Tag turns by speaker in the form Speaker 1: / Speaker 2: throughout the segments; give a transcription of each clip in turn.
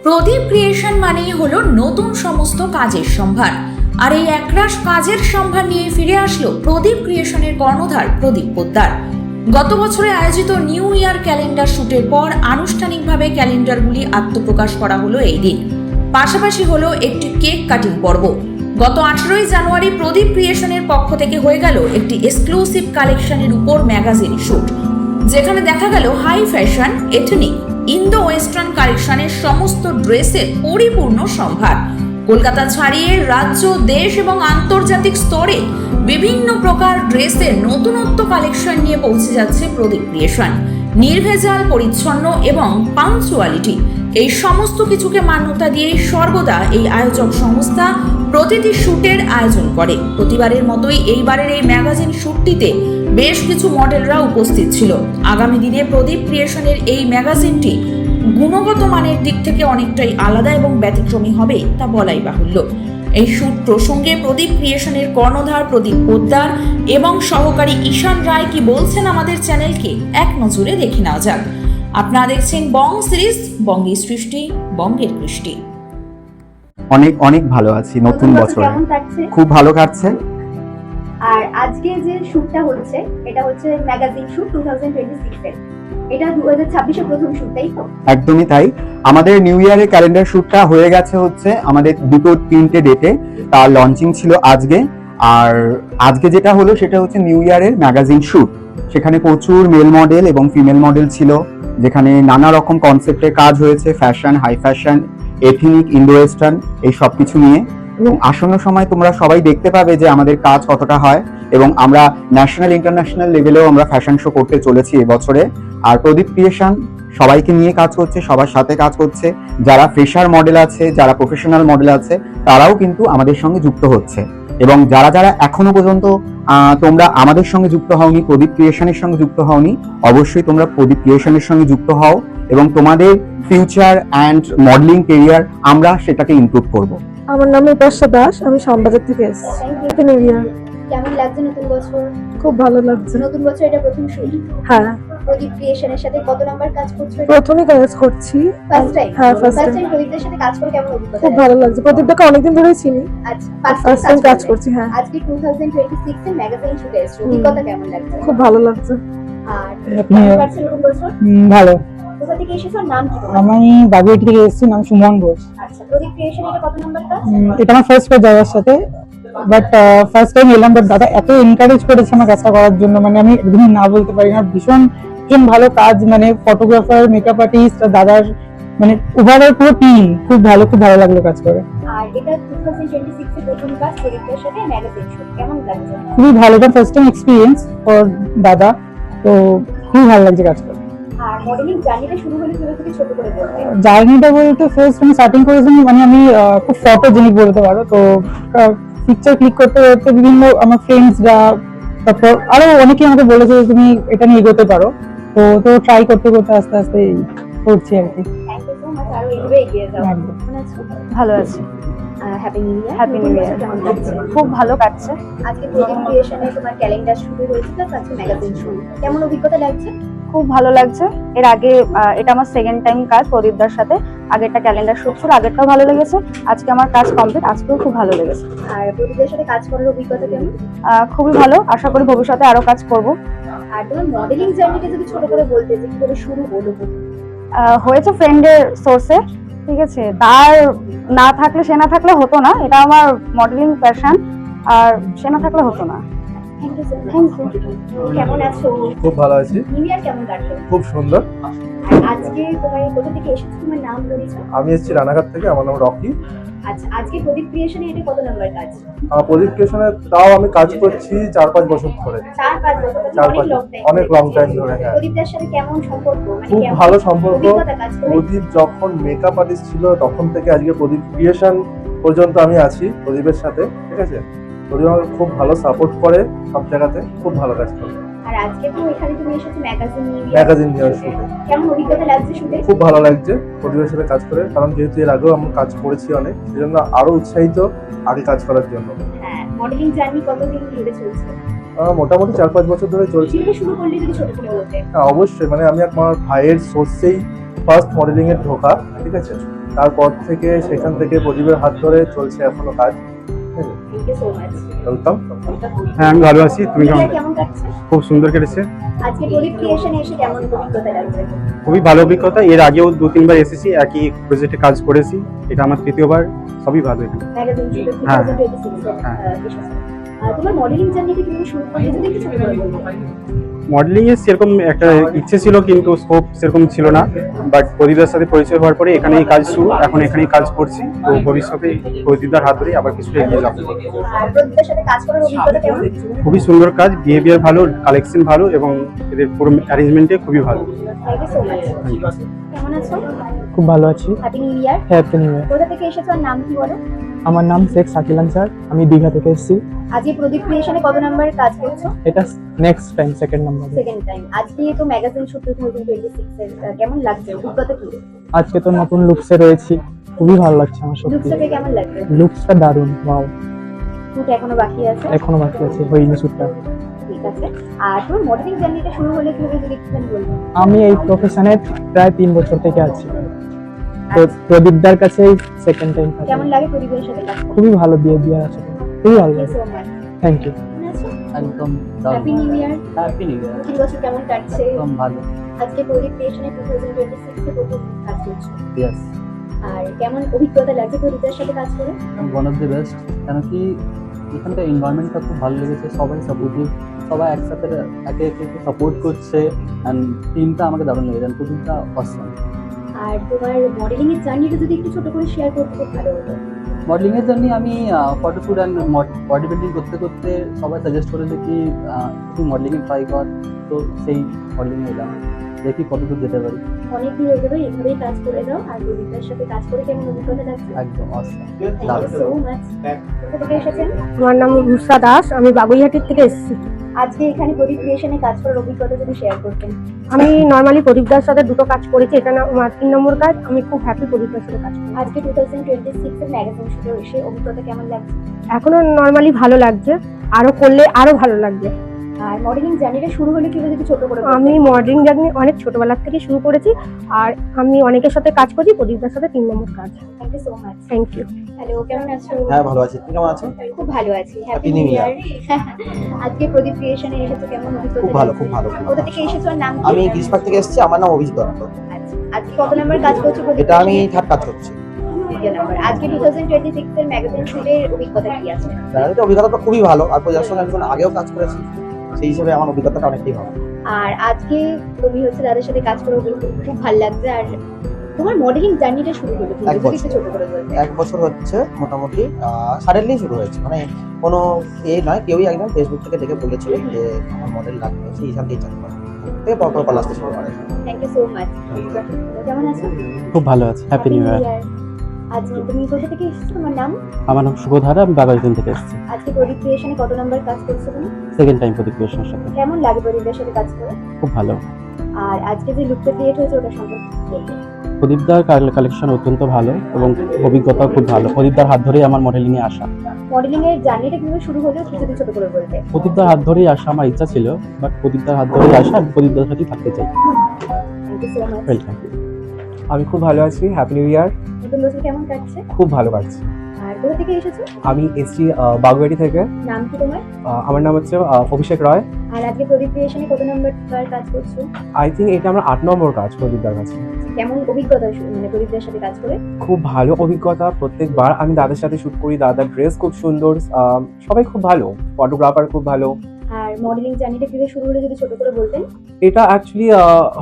Speaker 1: প্রদীপ creation মানেই হলো নতুন সমস্ত কাজের সম্ভার। আর এই একরাশ কাজের সম্ভার নিয়ে ফিরে আসলো প্রদীপ ক্রিয়েশনের কর্ণধার প্রদীপ পোদ্দার। গত বছরে আয়োজিত নিউ ইয়ার ক্যালেন্ডার শুটের পর আনুষ্ঠানিকভাবে ক্যালেন্ডারগুলি আত্মপ্রকাশ করা হলো এই দিন। পাশাপাশি হলো একটি কেক কাটিং পর্ব। গত 18ই জানুয়ারি প্রদীপ ক্রিয়েশনের পক্ষ থেকে হয়ে গেল একটি এক্সক্লুসিভ কালেকশনের উপর ম্যাগাজিন শুট, যেখানে দেখা গেল high fashion, ethnic, Indo western কালেকশনের সমস্ত ড্রেসের পরিপূর্ণ সম্ভার। কলকাতা ছাড়িয়ে রাজ্য, দেশ এবং আন্তর্জাতিক স্তরে বিভিন্ন প্রকার ড্রেসের নতুনত্ব কালেকশন নিয়ে পৌঁছে যাচ্ছে প্রদীপ ক্রিয়েশন। নির্ভেজাল, পরিচ্ছন্ন এবং পাঞ্চুয়ালিটি, এই সমস্ত কিছুকে মান্যতা দিয়েই সর্বদা এই আয়োজক সংস্থা প্রতিটি শুটের আয়োজন করে। প্রতিবারের মতোই এইবারের এই ম্যাগাজিন শুটটিতে বেশ কিছু মডেলরা উপস্থিত ছিল। আগামী দিনে প্রদীপ ক্রিয়েশনের এই ম্যাগাজিনটি গুণগত মানের দিক থেকে অনেকটাই আলাদা এবং ব্যতিক্রমী হবে তা বলাই বাহুল্য। এই শুট প্রসঙ্গে প্রদীপ ক্রিয়েশনের কর্ণধার প্রদীপ পোদ্দার এবং সহকারী ঈশান রায় কি বলছেন আমাদের চ্যানেলকে এক নজরে দেখে নেওয়া যাক। আপনারা দেখছেন বং সিরিজ, বঙ্গের সৃষ্টি, বঙ্গের কৃষ্টি।
Speaker 2: অনেক অনেক ভালো আছি। নতুন বছর খুব ভালো কাটছে।
Speaker 3: আর আজকে যে শুটটা হচ্ছে এটা হচ্ছে ম্যাগাজিন শুট 2026 এর। এটা 2026 এর প্রথম শুট, তাই তো?
Speaker 2: একদমই তাই। আমাদের নিউ ইয়ারের ক্যালেন্ডার শুটটা হয়ে গেছে হচ্ছে আমাদের দুটো তিনটে ডেটে। তার লঞ্চিং ছিল আজকে, আর আজকে যেটা হলো সেটা হচ্ছে নিউ ইয়ারের ম্যাগাজিন শুট। সেখানে প্রচুর মেল মডেল এবং ফিমেল মডেল ছিল, যেখানে নানা রকম কনসেপ্টের কাজ হয়েছে, fashion, high fashion, ethnic, Indo western, এই সব কিছু নিয়ে। এবং আসন্ন সময় তোমরা সবাই দেখতে পাবে যে আমাদের কাজ কতটা হয়, এবং আমরা ন্যাশনাল ইন্টারন্যাশনাল লেভেলেও আমরা ফ্যাশন শো করতে চলেছি এবছরে। আর প্রদীপ ক্রিয়েশন সবাইকে নিয়ে কাজ করছে, সবার সাথে কাজ করছে। যারা ফ্রেশার মডেল আছে, যারা প্রফেশনাল মডেল আছে, তারাও কিন্তু আমাদের সঙ্গে যুক্ত হচ্ছে। এবং যারা যারা এখনো পর্যন্ত তোমরা আমাদের সঙ্গে যুক্ত হওনি, প্রদীপ ক্রিয়েশনের সঙ্গে যুক্ত হওনি, অবশ্যই তোমরা প্রদীপ ক্রিয়েশনের সঙ্গে যুক্ত হও এবং তোমাদের ফিউচার অ্যান্ড মডেলিং কেরিয়ার আমরা সেটাকে ইমপ্রুভ করব।
Speaker 4: আমার নাম উপাস্যা দাস, আমি শ্যামবাজার থেকে এসেছি। নিউ ইয়ার
Speaker 3: কেমন লাগছে নতুন বছর?
Speaker 4: খুব ভালো লাগছে।
Speaker 3: নতুন বছর এটা প্রথম শুট।
Speaker 4: হ্যাঁ,
Speaker 3: প্রদীপ ক্রিয়েশনের সাথে কত নাম্বার কাজ করছো?
Speaker 4: প্রথমে কাজ করছি।
Speaker 3: First time?
Speaker 4: হ্যাঁ, ফার্স্ট
Speaker 3: ফার্স্ট
Speaker 4: টাইম।
Speaker 3: টাইম প্রদীপদের সাথে কাজ করে কেমন অভিজ্ঞতা?
Speaker 4: খুব ভালো লাগছে। প্রদীপদাকে অনেকদিন ধরেই চিনি।
Speaker 3: আচ্ছা,
Speaker 4: ফার্স্ট টাইম কাজ করছি। হ্যাঁ,
Speaker 3: আজকে 2026 এর ম্যাগাজিন শুটে এসেছো, অভিজ্ঞতা কেমন লাগছে?
Speaker 4: খুব ভালো লাগছে।
Speaker 3: আর কেমন কাটছে নতুন বছর?
Speaker 5: ভালো।
Speaker 3: কোথা থেকে এসেছো, নাম কি তোমার?
Speaker 5: আমি বাগুইটি থেকে এসেছি, নাম সুমন ঘোষ।
Speaker 3: আচ্ছা, প্রদীপ ক্রিয়েশন এটা কত নাম্বার কাজ?
Speaker 5: এটা আমার ফার্স্ট কাজ দাদার সাথে, বাট ফার্স্ট টাইম এলাম। বাট দাদা এত এনকারেজ করেছে আমার কাজটা করার জন্য, মানে আমি একদমই না বলতে পারি না। ভীষণ ভীষণ ভালো কাজ, মানে ফটোগ্রাফার, মেকআপ আর্টিস্ট, দাদার মানে ওভারঅল পুরো টিম খুব ভালো, খুব ভালো লাগলো কাজ করে।
Speaker 3: আর এটা 2026 এর প্রথম কাজ প্রদীপদের সাথে ম্যাগাজিন শুট, কেমন লাগছে?
Speaker 5: খুবই ভালো, এটা ফার্স্ট টাইম এক্সপিরিয়েন্স ফর দাদা, তো খুবই ভালো লাগছে কাজ করে।
Speaker 3: আর মডেলিং জার্নিটা শুরু হলো কিভাবে থেকে, ছোট করে বলতে?
Speaker 5: জার্নিটা বলতে ফার্স্ট আমি স্টার্টিং করেছি, মানে আমি খুব ফটোজেনিক বলতে পারো। তো পিকচার ক্লিক করতে করতে বিভিন্ন আমার ফ্রেন্ডসরা, তারপর আরো অনেকেই আমাকে বলেছে যে তুমি এটা নিয়ে এগোতে পারো। তো ট্রাই করতে করতে আস্তে আস্তে করছি আর কি।
Speaker 3: থ্যাংক ইউ সো মাচ, আরো এইভাবে এগিয়ে যাও।
Speaker 5: একদম।
Speaker 3: কেমন আছো?
Speaker 6: ভালো আছি।
Speaker 3: Happy new year.
Speaker 6: Happy new ইয়ার।
Speaker 3: কেমন লাগছে?
Speaker 6: খুব ভালো কাটছে।
Speaker 3: আজকে প্রদীপ ক্রিয়েশনে তোমার ক্যালেন্ডার শুরু হয়েছে, প্লাস আজকে ম্যাগাজিন শুরু, কেমন অভিজ্ঞতা লাগছে?
Speaker 6: খুব ভালো লাগছে। এর আগে এটা আমার সেকেন্ড টাইম কাজ প্রদীপদার সাথে। আগেরটা ক্যালেন্ডার শুট ছিল, আগেরটাও ভালো লেগেছে। আজকে আমার কাজ কমপ্লিট, আজকেও খুব ভালো লেগেছে।
Speaker 3: আর প্রদীপদের সাথে কাজ করার অভিজ্ঞতা কেমন?
Speaker 6: খুবই ভালো, আশা করি ভবিষ্যতে আরো কাজ করব।
Speaker 3: আর তোমার মডেলিং জার্নিটা যদি ছোট করে বলতে, যে কিভাবে শুরু হলো?
Speaker 6: হয়েছে ফ্রেন্ডের সোর্সে, ঠিক আছে। তার না থাকলে, সে না থাকলে হতো না। এটা আমার মডেলিং প্যাশন, আর সে না থাকলে হতো না।
Speaker 3: Thank you so much. কেমন আছো?
Speaker 7: খুব ভালো আছি।
Speaker 3: নিউ ইয়ার কেমন কাটলো?
Speaker 7: খুব সুন্দর।
Speaker 3: আর আজকে তোমার কোথা থেকে এসেছো, তোমার নাম পরিচয়?
Speaker 7: আমি এসেছি রানাঘাট থেকে, আমার নাম রকি।
Speaker 3: আচ্ছা, আজকে প্রদীপ ক্রিয়েশনে এটা কত নাম্বার কাজ?
Speaker 7: প্রদীপ ক্রিয়েশনে তাও আমি কাজ করছি 4-5 বছর ধরে।
Speaker 3: 4-5 বছর?
Speaker 7: অনেক লং টাইম ধরে। হ্যাঁ,
Speaker 3: প্রদীপদের সাথে কেমন সম্পর্ক?
Speaker 7: খুব ভালো সম্পর্ক।
Speaker 3: অভিজ্ঞতা কাজ করে?
Speaker 7: প্রদীপ যখন মেকআপ আর্টিস্ট ছিল তখন থেকে আজকে প্রদীপ ক্রিয়েশন পর্যন্ত আমি আছি প্রদীপের সাথে, ঠিক আছে। প্রদীপ আমাকে খুব ভালো সাপোর্ট করে সব জায়গাতে, খুব ভালো কাজ করে।
Speaker 3: আর আজকে তো এখানে তুমি এসেছো ম্যাগাজিন নিয়ে।
Speaker 7: ম্যাগাজিন নিয়ে শুটে
Speaker 3: কেমন অভিজ্ঞতা লাগছে শুটে?
Speaker 7: খুব ভালো লাগছে প্রদীপের সাথে কাজ করে, কারণ যেহেতু এর আগেও আমি কাজ করেছি অনেক, সেজন্য আরো উৎসাহিত আগে কাজ করার জন্য।
Speaker 3: হ্যাঁ, মডেলিং জার্নি কতদিন ধরে চলছে?
Speaker 7: মোটামুটি 4-5 বছর ধরে চলছে।
Speaker 3: কিভাবে শুরু করলে যদি ছোট করে বলতে?
Speaker 7: হ্যাঁ, অবশ্যই। মানে আমি আমার ভাইয়ের সোর্সেই ফার্স্ট মডেলিং এর ঢোকা, ঠিক আছে। তারপর থেকে সেখান থেকে প্রদীপের হাত ধরে চলছে এখনো কাজ।
Speaker 3: Thank you so much.
Speaker 7: Welcome.
Speaker 8: হ্যাঁ আমি ভালো আছি, তুমি কেমন?
Speaker 3: কেমন কাটছে?
Speaker 8: খুব সুন্দর কেটেছে,
Speaker 3: আজকে প্রদীপ ক্রিয়েশনে এসে কেমন অভিজ্ঞতা লাগছে?
Speaker 8: খুবই ভালো অভিজ্ঞতা। এর আগেও 2-3 বার এসেছি, একই প্রজেক্টে কাজ করেছি, এটা আমার তৃতীয়বার। সবই ভালো এখানে।
Speaker 3: ম্যাগাজিন শুট
Speaker 8: হ্যাঁ।
Speaker 3: 2026 এসেছে। তোমার মডেলিং জার্নিটা কিভাবে শুরু করলে যদি একটু ছোট করে বলতে?
Speaker 8: মডেলিং এর সেরকম একটা ইচ্ছে ছিল, কিন্তু স্কোপ সেরকম ছিল না। বাট প্রদীপদার সাথে পরিচয় হওয়ার পরে এখানেই কাজ শুরু, এখন এখানেই কাজ করছি। তো ভবিষ্যতে প্রদীপদার হাত ধরেই আবার কিছুটা এগিয়ে যাবো।
Speaker 3: আর প্রদীপের সাথে কাজ করার অভিজ্ঞতা কেমন?
Speaker 8: খুবই সুন্দর কাজ, বিহেভিয়ার ভালো, কালেকশন ভালো এবং এদের পুরো অ্যারেঞ্জমেন্টে খুবই ভালো।
Speaker 3: Thank you so much. কেমন আছো?
Speaker 5: খুব ভালো আছি।
Speaker 3: Happy new year.
Speaker 5: Happy new year.
Speaker 3: কোথা থেকে এসেছো আর নাম কি বলো?
Speaker 5: আমার নাম শেখ সাকিল আনসার, আমি দীঘা থেকে এসেছি।
Speaker 3: আজকে প্রদীপ ক্রিয়েশনে কত নাম্বারে কাজ করছো?
Speaker 5: এটা next time second number.
Speaker 3: Second time. আজকে তো ম্যাগাজিন শুট 2026 এর কেমন লাগছে? অভিজ্ঞতা কি?
Speaker 5: আজকে তো নতুন লুকসে রয়েছি, খুবই ভালো লাগছে আমার সত্যি।
Speaker 3: লুকসটাকে কেমন লাগছে?
Speaker 5: লুকসটা দারুণ, ওয়াও।
Speaker 3: শুট এখনো বাকি আছে?
Speaker 5: এখনো বাকি আছে, হয়নি শুটটা।
Speaker 3: ঠিক আছে। আর তোমার মডেলিং জার্নিটা শুরু হলে কিভাবে যদি একটুখানি বলবে?
Speaker 5: আমি এই প্রফেশনে প্রায় 3 বছর থেকে আছি। তো প্রদীপদার কাছে সেকেন্ড টাইম।
Speaker 3: কেমন লাগে প্রদীপের সাথে কাজ করতে?
Speaker 5: খুবই ভালো দিয়ে আছে, খুবই ভালো
Speaker 3: Thank you
Speaker 5: লাগে।
Speaker 3: so much.
Speaker 5: Thank you.
Speaker 3: কেমন আছো?
Speaker 9: একদম
Speaker 3: happy new year.
Speaker 9: Happy new year.
Speaker 3: নতুন বছর কেমন কাটছে?
Speaker 9: একদম ভালো।
Speaker 3: আজকে প্রদীপ ক্রিয়েশনে 2026 এ প্রথম কাজ করছো।
Speaker 9: ইয়েস,
Speaker 3: আর কেমন অভিজ্ঞতা লাগছে প্রদীপের সাথে কাজ করে?
Speaker 9: One of the best. কেন কি এখানকার এনভায়রনমেন্টটা খুব ভালো লেগেছে, সবাই সাপোর্টিভ, সবাই একসাথে একে একে সাপোর্ট করছে। অ্যান্ড টিমটা আমাকে দারুণ লেগেছে, টিমটা অসম।
Speaker 3: আর তোমার মডেলিং এর জার্নিটা যদি একটু ছোট করে শেয়ার করতে খুব ভালো হতো।
Speaker 9: মডেলিংয়ের জন্য আমি ফটোশ্যুট অ্যান্ড বডি বিল্ডিং করতে করতে সবাই সাজেস্ট করেছে কি তুই মডেলিংয়ে ট্রাই কর। তো সেই মডেলিংয়ে এলাম, দেখি কতদূর যেতে পারি।
Speaker 3: অনেক দূর এগোবে, এভাবেই কাজ করে দাও। আর প্রদীপের সাথে কাজ করে কেমন অভিজ্ঞতা লাগছে?
Speaker 9: একদম awesome.
Speaker 3: Thank you so much. কোথা থেকে এসেছেন?
Speaker 4: আমার নাম রুষা দাস, আমি বাগুইহাটির থেকে এসেছি।
Speaker 3: আজকে এখানে প্রদীপ ক্রিয়েশনে কাজ করার অভিজ্ঞতা যদি শেয়ার করতেন।
Speaker 4: আমি নর্মালি প্রদীপদার সাথে দুটো কাজ করেছি, এটা না আমার 3 নম্বর কাজ। আমি খুব হ্যাপি প্রদীপদার সাথে কাজ করি।
Speaker 3: আজকে 2026 এর ম্যাগাজিন শুটে এসে অভিজ্ঞতা কেমন লাগছে?
Speaker 4: এখনো নর্মালি ভালো লাগছে, আরো করলে আরো ভালো লাগবে।
Speaker 3: আর মডেলিং জার্নিটা শুরু হলে কিভাবে যদি ছোট করে বলতেন?
Speaker 4: আমি মডেলিং জার্নি অনেক ছোটবেলার থেকে শুরু করেছি, আর আমি অনেকের সাথে কাজ করি, প্রদীপদার সাথে 3 নম্বর কাজ।
Speaker 3: Thank you so much.
Speaker 4: Thank you.
Speaker 3: Hello, কেমন আছো?
Speaker 10: হ্যাঁ ভালো আছি, তুমি কেমন আছো?
Speaker 3: খুব ভালো আছি। Happy
Speaker 10: Happy
Speaker 3: new
Speaker 10: New Year.
Speaker 3: ইয়ার। আজকে প্রদীপ ক্রিয়েশনে এসেছো, কেমন অভিজ্ঞতা?
Speaker 10: খুব ভালো,
Speaker 3: লাগছে?
Speaker 10: খুব ভালো, খুব
Speaker 3: কোথা
Speaker 10: ভালো।
Speaker 3: থেকে এসেছো আর নাম কি?
Speaker 10: আমি গ্রীষ্মপাক থেকে এসেছি, আমার নাম অভিজিৎ দত্ত।
Speaker 3: আচ্ছা, আজকে কত নাম্বার কাজ করছো প্রদীপ?
Speaker 10: এটা আমি থার্ড কাজ করছি।
Speaker 3: তৃতীয় নাম্বার। আজকে 2026 এর ম্যাগাজিন শুটের অভিজ্ঞতা কি আছে?
Speaker 10: এটা অভিজ্ঞতাটা খুবই ভালো, আর প্রজার সঙ্গে আমি আগেও কাজ করেছি, সেই হিসেবে আমার অভিজ্ঞতাটা অনেকটাই ভালো।
Speaker 3: আর আজকে তুমি হচ্ছে তাদের সাথে কাজ করে খুব ভালো লাগছে। আর তোমার মডেলিং জার্নিটা শুরু হলো
Speaker 10: এক
Speaker 3: যদি
Speaker 10: বছর।
Speaker 3: একটু ছোট করে বলতে।
Speaker 10: 1 বছর হচ্ছে মোটামুটি, সাডেনলি শুরু হয়েছে, মানে কোনো নয়, কেউই একদম ফেসবুক থেকে দেখে বলেছিল যে আমার মডেল লাগবে, সেই হিসাব দিয়ে চালু করে থেকে পরপর কল আসতে শুরু করে।
Speaker 3: Thank you so much. কেমন আছো?
Speaker 5: খুব ভালো আছি, হ্যাপি নিউ ইয়ার।
Speaker 3: আজকে তুমি কোথা থেকে এসেছো? তোমার নাম?
Speaker 5: আমার নাম শুভধারা, আমি বাগাইদিন থেকে এসেছি।
Speaker 3: আজকে প্রদীপ ক্রিয়েশনে কত নাম্বার কাজ করছো তুমি?
Speaker 5: সেকেন্ড টাইম প্রদীপ ক্রিয়েশনের সাথে।
Speaker 3: কেমন লাগে প্রদীপের সাথে কাজ করে?
Speaker 5: খুব ভালো।
Speaker 3: আর আজকে যে লুকটা ক্রিয়েট হয়েছে ওটা সম্পর্কে কি বলবে?
Speaker 5: প্রদীপদার কালেকশন অত্যন্ত ভালো এবং অভিজ্ঞতা খুব ভালো। প্রদীপদার হাত ধরেই আমার মডেলিংয়ে আসা।
Speaker 3: মডেলিং এর জার্নিটা কিভাবে শুরু হলো একটু যদি ছোট করে বলতে।
Speaker 5: প্রদীপদার হাত ধরেই আসা আমার ইচ্ছা ছিল, বাট প্রদীপদার হাত ধরেই আসা, আমি প্রদীপদার সাথেই থাকতে চাই।
Speaker 3: Thank you so much.
Speaker 5: Welcome.
Speaker 2: আমি খুব ভালো আছি, হ্যাপি নিউ ইয়ার।
Speaker 3: নতুন বছর কেমন কাটছে?
Speaker 2: খুব ভালো কাটছে।
Speaker 3: আর কোথা থেকে এসেছো?
Speaker 2: আমি এসছি বাগুয়াটি থেকে।
Speaker 3: নাম কি তোমার?
Speaker 2: আমার নাম হচ্ছে অভিষেক রয়।
Speaker 3: আর আজকে প্রদীপ ক্রিয়েশনে কত নাম্বার কাজ করছো?
Speaker 2: আই থিঙ্ক এটা আমার 8 নম্বর কাজ প্রদীপদার কাছে।
Speaker 3: কেমন অভিজ্ঞতা মানে প্রদীপদের সাথে কাজ করে?
Speaker 2: খুব ভালো অভিজ্ঞতা। প্রত্যেকবার আমি দাদার সাথে শুট করি, দাদার ড্রেস খুব সুন্দর, সবাই খুব ভালো, ফটোগ্রাফার খুব ভালো।
Speaker 3: আর মডেলিং জার্নিটা কিভাবে শুরু হলো যদি ছোট করে বলতেন।
Speaker 2: এটা অ্যাকচুয়ালি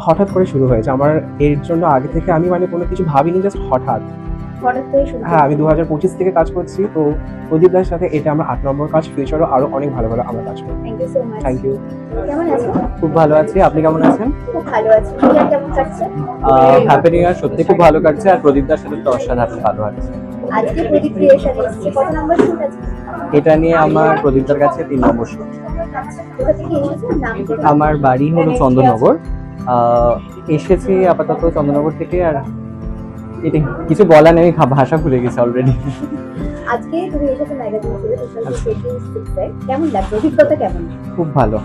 Speaker 2: হঠাৎ করে শুরু হয়েছে আমার। এর জন্য আগে থেকে আমি মানে কোনো কিছু ভাবিনি, জাস্ট হঠাৎ।
Speaker 3: হঠাৎ করে শুরু?
Speaker 2: হ্যাঁ, আমি 2025 থেকে কাজ করছি, তো প্রদীপদার সাথে এটা আমার 8 নম্বর কাজ। ফিউচারও আরো অনেক ভালো ভালো আমরা কাজ করব।
Speaker 3: Thank you so much.
Speaker 2: Thank you.
Speaker 3: কেমন আছো?
Speaker 2: খুব ভালো আছি, আপনি কেমন আছেন?
Speaker 3: খুব ভালো আছি। ইয়ার কেমন কাটছে?
Speaker 2: হ্যাপি নিউ ইয়ার। সত্যি খুব ভালো কাটছে, আর প্রদীপদার সাথে তো অসাধারণ ভালো আছে।
Speaker 3: আজকে প্রদীপ ক্রিয়েশনে এসেছে, কত নাম্বার শুট আছে?
Speaker 2: এটা নিয়ে আমার প্রদীপদার কাছে 3 নম্বর শুট।
Speaker 3: কোথা থেকে এসেছো? নাম কি?
Speaker 2: আমার বাড়ি হলো চন্দননগর। এসেছি আপাতত চন্দননগর থেকে। আর এটা কিছু বলা নেই, ভাষা ভুলে গেছি অলরেডি।
Speaker 3: আজকে তুমি এসেছো ম্যাগাজিন শুটে 2026 এ। কেমন লাগছে? অভিজ্ঞতা কেমন?
Speaker 2: খুব ভালো।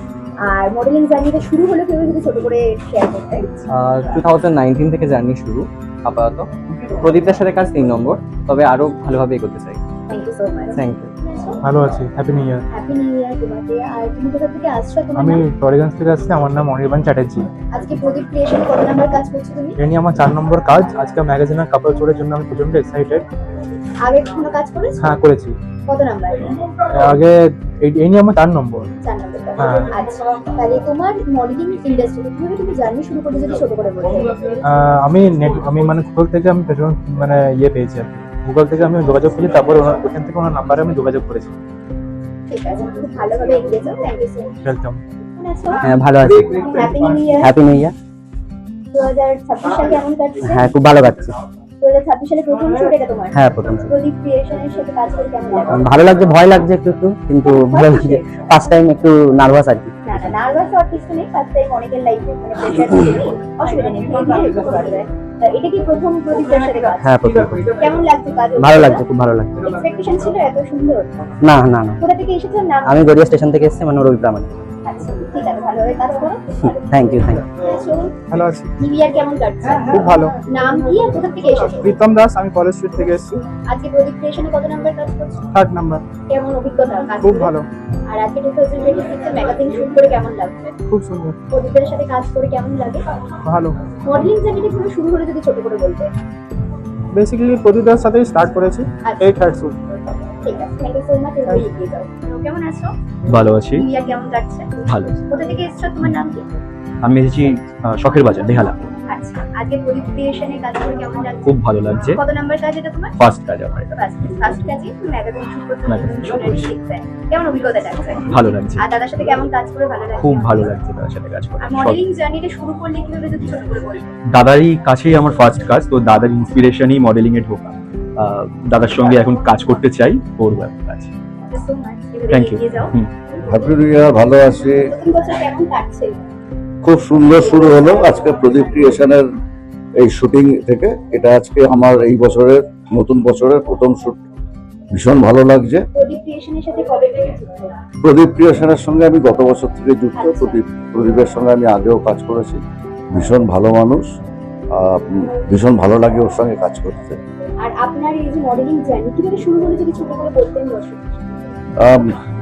Speaker 3: আর মডেলিং জার্নিটা শুরু হলো কিভাবে যদি ছোট করে শেয়ার করতে।
Speaker 2: 2019 থেকে জার্নি শুরু আপাতত।
Speaker 9: প্রদীপদার সাথে কাজ 3 নম্বর, তবে আরো ভালোভাবে এগোতে চাই।
Speaker 3: Thank you so much.
Speaker 9: Thank you.
Speaker 5: ভালো আছি, happy new year.
Speaker 3: Happy new year তোমাকে। আর তুমি কোথা থেকে আসছো? তোমার
Speaker 5: আমি
Speaker 3: নাম?
Speaker 5: টলিগঞ্জ থেকে আসছি, আমার নাম অনির্বাণ চ্যাটার্জি।
Speaker 3: আজকে প্রদীপ ক্রিয়েশন কত নাম্বার কাজ করছো তুমি?
Speaker 5: এই নিয়ে আমার 4 নম্বর কাজ। আজকে ম্যাগাজিনের কাপড় চোরের জন্য আমি প্রচন্ড এক্সাইটেড।
Speaker 3: আগে কোনো কাজ করেছো?
Speaker 5: হ্যাঁ করেছি,
Speaker 3: কত নাম্বার?
Speaker 5: আগে এই নিয়ে আমার 4 নম্বর।
Speaker 3: 4 নাম্বার।
Speaker 5: হ্যাঁ।
Speaker 3: আচ্ছা, তাহলে তোমার মডেলিং ইন্ডাস্ট্রিতে কিভাবে তুমি জার্নি শুরু করতে যদি ছোট করে বলতে?
Speaker 5: আমি মানে গুগল থেকে আমি মানে পেয়েছি আর কি। গুগল থেকে আমি যোগাযোগ করি, তারপর ওখান থেকে ওনার নাম্বারে আমি যোগাযোগ করেছি।
Speaker 3: ঠিক আছে, খুব ভালোভাবে এগিয়ে যাও। Thank you so much.
Speaker 5: Welcome.
Speaker 2: হ্যাঁ ভালো আছি।
Speaker 3: Happy new year.
Speaker 2: Happy new year.
Speaker 3: 2026 সাল কেমন কাটছে?
Speaker 2: হ্যাঁ খুব ভালো কাটছে।
Speaker 3: 2026 সালে প্রথম শুট এটা তোমার?
Speaker 2: হ্যাঁ প্রথম shoot।
Speaker 3: প্রদীপ ক্রিয়েশনের সাথে কাজ করে কেমন লাগে?
Speaker 2: ভালো লাগছে, ভয় লাগছে একটু একটু, কিন্তু ভালো লাগছে। ফার্স্ট টাইম একটু নার্ভাস আর কি।
Speaker 3: না না, নার্ভাস হওয়ার কিছু নেই। ফার্স্ট টাইম অনেকের লাইফে মানে প্রেশার থাকে, অসুবিধা নেই। এটা কি প্রথম প্রদীপের সাথে কাজ?
Speaker 2: হ্যাঁ প্রথম।
Speaker 3: কেমন লাগছে কাজ?
Speaker 2: ভালো লাগছে, খুব ভালো লাগছে।
Speaker 3: এক্সপেকটেশন ছিল এত সুন্দর?
Speaker 2: না না না,
Speaker 3: কোথা থেকে এসেছেন? নাম?
Speaker 2: আমি গড়িয়া স্টেশন থেকে এসেছি, মানে রবি প্রামাণিক।
Speaker 3: আচ্ছা, ঠিক আছে, ভালোভাবে কাজ করো।
Speaker 2: Thank you thank you.
Speaker 3: চলুন,
Speaker 5: ভালো আছি,
Speaker 3: নিউ ইয়ার কেমন কাটছে?
Speaker 5: খুব ভালো।
Speaker 3: নাম কি আর কোথা থেকে এসেছেন?
Speaker 5: প্রীতম দাস, আমি কলেজ স্ট্রিট থেকে এসেছি,
Speaker 3: আজকে প্রদীপ ক্রিয়েশনে কত নাম্বার কাজ করছো?
Speaker 5: 3rd number.
Speaker 3: কেমন অভিজ্ঞতা কাজ
Speaker 5: খুব
Speaker 3: করে?
Speaker 5: ভালো,
Speaker 3: আর আজকে 2026 এ ম্যাগাজিন শুট করে কেমন লাগছে?
Speaker 5: খুব সুন্দর,
Speaker 3: প্রদীপের সাথে কাজ করে কেমন লাগে?
Speaker 5: ভালো।
Speaker 3: মডেলিং জার্নিটা কিভাবে শুরু হলো যদি ছোট করে বলতে?
Speaker 5: বেসিক্যালি প্রদীপদার সাথেই স্টার্ট করেছি, এই 3rd শুট।
Speaker 3: ঠিক আছে, থ্যাংক ইউ সো মাচ। এগিয়ে যাও। কেমন আছো?
Speaker 11: ভালো আছি।
Speaker 3: নিউ ইয়ার কেমন কাটছে?
Speaker 11: ভালো।
Speaker 3: কোথা থেকে এসেছো? তোমার নাম কি?
Speaker 11: আমি এসেছি শখের বাজার, বেহালা।
Speaker 3: আচ্ছা, আজকে প্রদীপ ক্রিয়েশনে কাজ করে কেমন লাগছে?
Speaker 11: খুব ভালো লাগছে।
Speaker 3: কত নাম্বার কাজ এটা তোমার?
Speaker 11: ফার্স্ট কাজ আমার এটা।
Speaker 3: ফার্স্ট কাজে ম্যাগাজিন শুট করতে
Speaker 11: Magazine shoot করছি।
Speaker 3: কেমন অভিজ্ঞতা লাগছে?
Speaker 11: ভালো লাগছে,
Speaker 3: আর দাদার সাথে কেমন কাজ করে ভালো লাগছে?
Speaker 11: খুব ভালো লাগছে তার সাথে কাজ করে।
Speaker 3: আর মডেলিং জার্নিটা শুরু করলে কিভাবে যদি ছোট করে বলতে?
Speaker 11: দাদারই কাছেই আমার ফার্স্ট কাজ, তো দাদার ইন্সপিরেশনই মডেলিং এ ঢোকা। দাদার সঙ্গে এখন কাজ করতে চাই, করবো এখন কাজ। Thank you.
Speaker 7: হ্যাপি নিউ ইয়ার। ভালো আছি,
Speaker 3: নতুন বছর কেমন কাটছে?
Speaker 7: খুব সুন্দর শুরু হলো আজকে প্রদীপ ক্রিয়েশনের এই শুটিং থেকে। এটা আজকে আমার এই বছরের নতুন বছরের প্রথম শুট। ভীষণ ভালো লাগছে।
Speaker 3: প্রদীপ ক্রিয়েশনের সাথে কবে থেকে যুক্ত?
Speaker 7: প্রদীপ ক্রিয়েশনের সঙ্গে আমি গত বছর থেকে যুক্ত। প্রদীপের সঙ্গে আমি আগেও কাজ করেছি। ভীষণ ভালো মানুষ, ভীষণ ভালো লাগে ওর সঙ্গে কাজ করতে।
Speaker 3: আর আপনার এই যে মডেলিং জার্নি কিভাবে শুরু হলো যদি ছোট করে বলতেন দর্শক?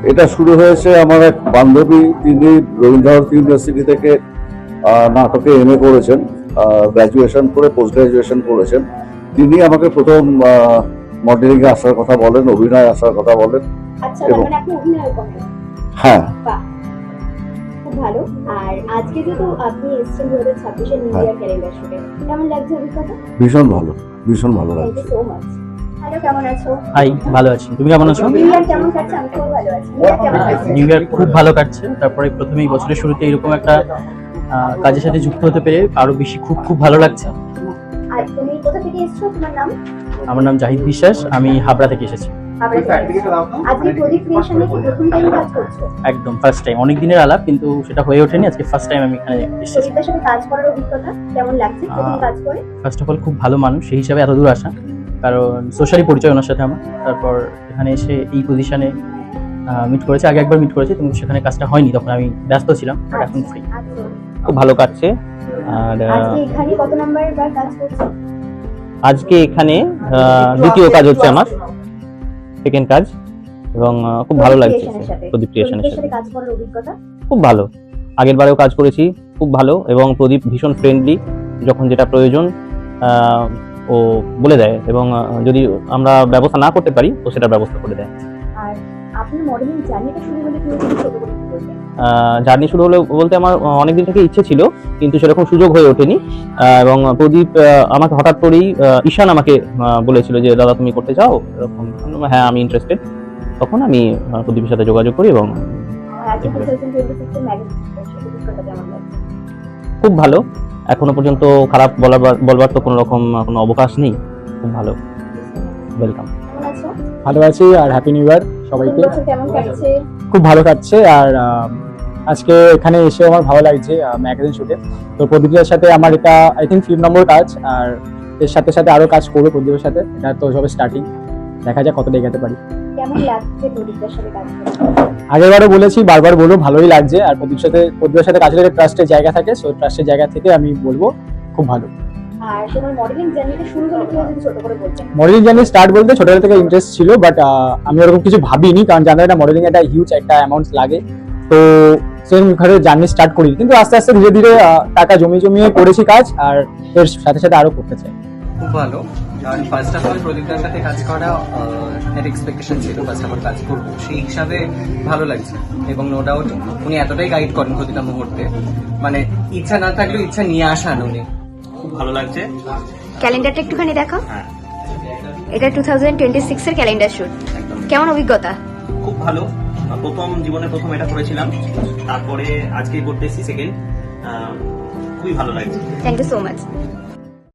Speaker 7: এটা শুরু হয়েছে আমার এক বান্ধবী, তিনি রবীন্দ্রভারতী ইউনিভার্সিটি থেকে নাটকে MA করেছেন, গ্র্যাজুয়েশন করে পোস্ট গ্র্যাজুয়েশন করেছেন। তিনি আমাকে প্রথম মডেলিং এ আসার কথা বলেন, অভিনয় আসার কথা বলেন।
Speaker 3: আচ্ছা, তার মানে আপনি অভিনয় করেন?
Speaker 7: হ্যাঁ,
Speaker 3: বাহ, খুব ভালো। আর আজকে যেহেতু আপনি এসেছেন 2026 এর নিউ ইয়ার ক্যালেন্ডার শুটে, কেমন লাগছে অভিজ্ঞতা?
Speaker 7: ভীষণ ভালো, ভীষণ ভালো
Speaker 3: থ্যাংক
Speaker 7: লাগছে।
Speaker 3: You so much. হ্যালো, কেমন আছো?
Speaker 9: হাই, ভালো আছি। তুমি কেমন আছো?
Speaker 3: নিউ ইয়ার কেমন কাটছে? আমি খুব ভালো আছি। নিউ ইয়ার কেমন কাটছে?
Speaker 9: নিউ ইয়ার খুব ভালো কাটছে। তারপরে প্রথমেই বছরের শুরুতে এরকম একটা কাজের সাথে যুক্ত হতে পেরে আরো বেশি খুব খুব ভালো লাগছে।
Speaker 3: আর তুমি কোথা থেকে এসেছো? তোমার নাম?
Speaker 9: আমার নাম জাহিদ বিশ্বাস, আমি হাবড়া থেকে এসেছি।
Speaker 3: হাবড়া থেকে এসেছো। আজকে প্রদীপ ক্রিয়েশনে কি প্রথম টাইম কাজ করছো?
Speaker 9: একদম ফার্স্ট টাইম, অনেক দিনের আলাপ কিন্তু সেটা হয়ে ওঠেনি। আজকে ফার্স্ট টাইম আমি এখানে এসেছি।
Speaker 3: প্রদীপের সাথে কাজ করার অভিজ্ঞতা কেমন লাগছে প্রথম কাজ করে?
Speaker 9: ফার্স্ট অফ অল খুব ভালো মানুষ, সেই হিসাবে এত দূর আসা, কারণ সোশ্যালি পরিচয় ওনার সাথে আমার। তারপর এখানে এসে এই পজিশনে মিট করেছি, আগে একবার মিট করেছি কিন্তু সেখানে কাজটা হয়নি, তখন আমি ব্যস্ত ছিলাম। বাট এখন ফ্রি,
Speaker 3: আচ্ছা,
Speaker 9: খুব ভালো কাটছে। আর
Speaker 3: আজকে এখানে কত নাম্বারের বার কাজ করছো?
Speaker 9: আজকে এখানে দ্বিতীয় কাজ হচ্ছে আমার, সেকেন্ড কাজ, এবং খুব ভালো লাগছে প্রদীপ ক্রিয়েশনের সাথে
Speaker 3: কাজ করার অভিজ্ঞতা।
Speaker 9: খুব ভালো। আগের বারেও কাজ করেছি, খুব ভালো। এবং প্রদীপ ভীষণ ফ্রেন্ডলি, যখন যেটা প্রয়োজন ও বলে দেয়, এবং যদি আমরা ব্যবস্থা না করতে পারি তো সেটার ব্যবস্থা করে দেয়।
Speaker 3: আর আপনার মডেলিং জার্নিটা শুরু হলো কিভাবে ছোট করে বলবেন?
Speaker 9: জার্নি শুরু হলো বলতে আমার অনেকদিন থেকে ইচ্ছে ছিল, কিন্তু সেরকম সুযোগ হয়ে ওঠেনি। এবং প্রদীপ আমাকে হঠাৎ করেই ঈশান আমাকে বলেছিল যে দাদা তুমি করতে চাও এরকম। হ্যাঁ, আমি ইন্টারেস্টেড। তখন আমি প্রদীপের সাথে যোগাযোগ করি এবং
Speaker 3: আজকে 2026 এর ম্যাগাজিন অভিজ্ঞতা কেমন লাগছে?
Speaker 9: খুব ভালো। এখনো পর্যন্ত খারাপ বলবার তো কোনো রকম কোনো অবকাশ নেই। খুব ভালো, ওয়েলকাম।
Speaker 3: কেমন আছো?
Speaker 5: ভালো আছি, আর হ্যাপি নিউ ইয়ার সবাইকে।
Speaker 3: নতুন বছর কেমন কাটছে?
Speaker 5: খুব ভালো কাটছে। আর আজকে এখানে এসে আমার ভালো লাগছে ম্যাগাজিন শুটে। তো প্রদীপের সাথে আমার এটা আই থিঙ্ক 3 নম্বর কাজ, আর এর সাথে সাথে আরো কাজ করবো প্রদীপের সাথে। এটা তো সবে স্টার্টিং, দেখা যাক কতটা এগাতে পারি।
Speaker 3: কেমন লাগছে প্রদীপের সাথে কাজ করতে?
Speaker 5: আগেরবারও বলেছি, বারবার বলবো ভালোই লাগছে। আর প্রদীপের সাথে কাজ করলে ট্রাস্টের জায়গা থাকে, সো ট্রাস্টের জায়গা থেকে আমি বলবো খুব ভালো।
Speaker 3: আর তোমার মডেলিং জার্নিটা শুরু হলো কিভাবে যদি ছোট করে বলতেন?
Speaker 5: মডেলিং জার্নি স্টার্ট বলতে ছোটবেলা থেকে ইন্টারেস্ট ছিল, বাট আমি ওরকম কিছু ভাবিনি, কারণ জানো এটা মডেলিং একটা হিউজ একটা অ্যামাউন্ট লাগে, তো সেরকম ভাবে জার্নি স্টার্ট করি, কিন্তু আস্তে আস্তে ধীরে ধীরে টাকা জমিয়ে করেছি কাজ, আর এর সাথে সাথে আরো করতে চাই।
Speaker 12: খুব ভালো, কারণ ফার্স্ট অফ অল প্রদীপদার সাথে কাজ করা এর এক্সপেকটেশন ছিল ফার্স্ট অফ অল কাজ করবো, সেই হিসাবে ভালো লাগছে। এবং নো ডাউট উনি এতটাই গাইড করেন প্রতিটা মুহূর্তে, মানে ইচ্ছা না থাকলেও ইচ্ছা নিয়ে আসান উনি, খুব ভালো লাগছে।
Speaker 3: ক্যালেন্ডারটা একটুখানি দেখো। এটা 2026 এর ক্যালেন্ডার শুট, কেমন অভিজ্ঞতা?
Speaker 9: খুব ভালো, জীবনে প্রথম এটা করেছিলাম, তারপরে আজকে করতেছি সেকেন্ড, খুবই ভালো লাগছে।
Speaker 3: Thank you so much.